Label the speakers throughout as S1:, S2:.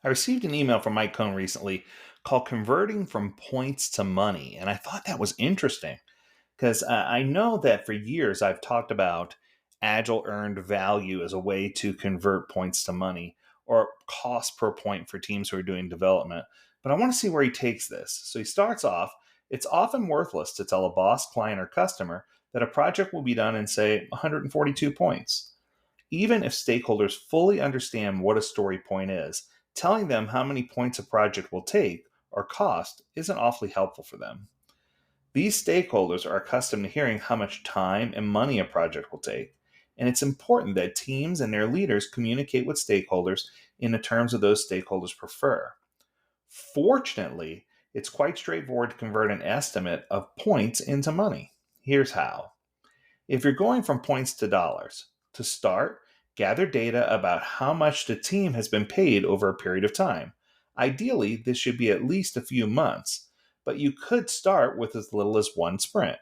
S1: I received an email from Mike Cohn recently called Converting from Points to Money. And I thought that was interesting because I know that for years I've talked about agile earned value as a way to convert points to money or cost per point for teams who are doing development. But I want to see where he takes this. So he starts off, it's often worthless to tell a boss, client, or customer that a project will be done in, say, 142 points. Even if stakeholders fully understand what a story point is, telling them how many points a project will take or cost isn't awfully helpful for them. These stakeholders are accustomed to hearing how much time and money a project will take, and it's important that teams and their leaders communicate with stakeholders in the terms of those stakeholders prefer. Fortunately, it's quite straightforward to convert an estimate of points into money. Here's how. If you're going from points to dollars, to start, gather data about how much the team has been paid over a period of time. Ideally, this should be at least a few months, but you could start with as little as one sprint.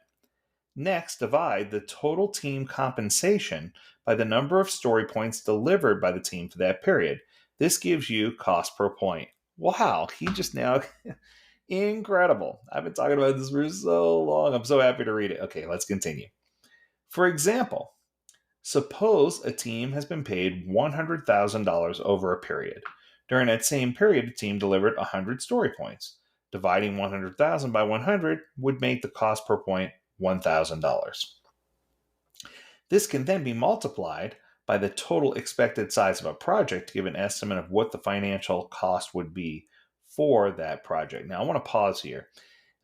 S1: Next, divide the total team compensation by the number of story points delivered by the team for that period. This gives you cost per point. Wow, he just now incredible. I've been talking about this for so long. I'm so happy to read it. Okay, let's continue. For example, suppose a team has been paid $100,000 over a period. During that same period, the team delivered 100 story points. Dividing 100,000 by 100 would make the cost per point $1,000. This can then be multiplied by the total expected size of a project to give an estimate of what the financial cost would be for that project. Now, I want to pause here.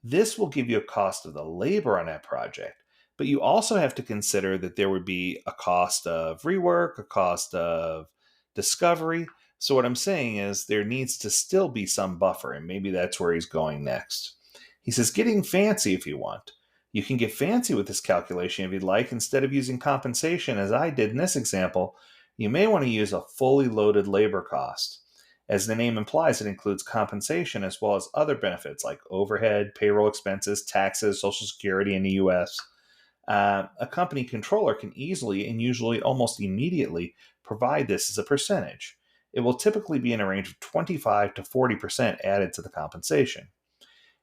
S1: This will give you a cost of the labor on that project, but you also have to consider that there would be a cost of rework, a cost of discovery. So, what I'm saying is there needs to still be some buffer, and maybe that's where he's going next. He says, getting fancy if you want. You can get fancy with this calculation if you'd like. Instead of using compensation, as I did in this example, you may want to use a fully loaded labor cost. As the name implies, it includes compensation as well as other benefits like overhead, payroll expenses, taxes, Social Security in the US. A company controller can easily and usually almost immediately provide this as a percentage. It will typically be in a range of 25 to 40% added to the compensation.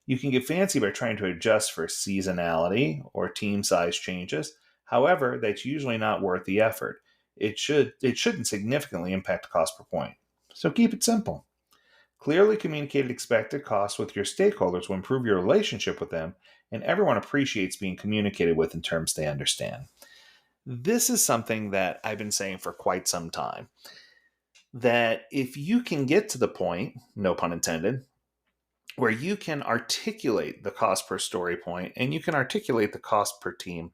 S1: You can get fancy by trying to adjust for seasonality or team size changes. However, that's usually not worth the effort. It shouldn't significantly impact cost per point. So keep it simple. Clearly communicated expected costs with your stakeholders will improve your relationship with them, and everyone appreciates being communicated with in terms they understand. This is something that I've been saying for quite some time. That if you can get to the point, no pun intended, where you can articulate the cost per story point and you can articulate the cost per team,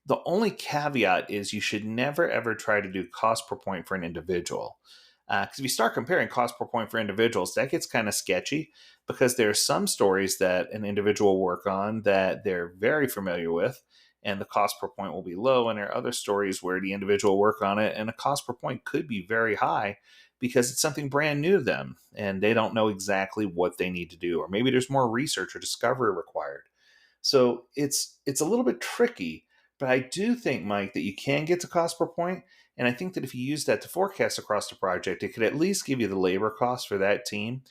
S1: the only caveat is you should never ever try to do cost per point for an individual. Because if you start comparing cost per point for individuals, that gets kind of sketchy because there are some stories that an individual will work on that they're very familiar with and the cost per point will be low. And there are other stories where the individual will work on it and the cost per point could be very high because it's something brand new to them and they don't know exactly what they need to do. Or maybe there's more research or discovery required. So it's a little bit tricky, but I do think, Mike, that you can get to cost per point. And I think that if you use that to forecast across the project, it could at least give you the labor cost for that team.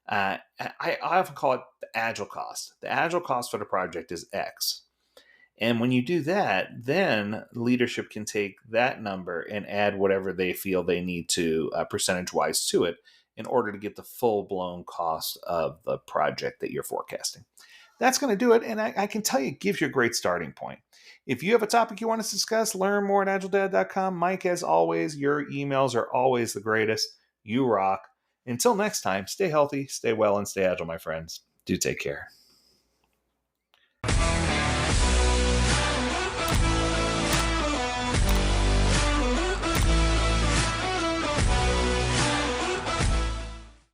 S1: I often call it the agile cost. The agile cost for the project is X. And when you do that, then leadership can take that number and add whatever they feel they need to percentage wise to it in order to get the full blown cost of the project that you're forecasting. That's going to do it. And I can tell you, it gives you a great starting point. If you have a topic you want us to discuss, learn more at agiledad.com. Mike, as always, your emails are always the greatest. You rock. Until next time, stay healthy, stay well, and stay agile, my friends. Do take care.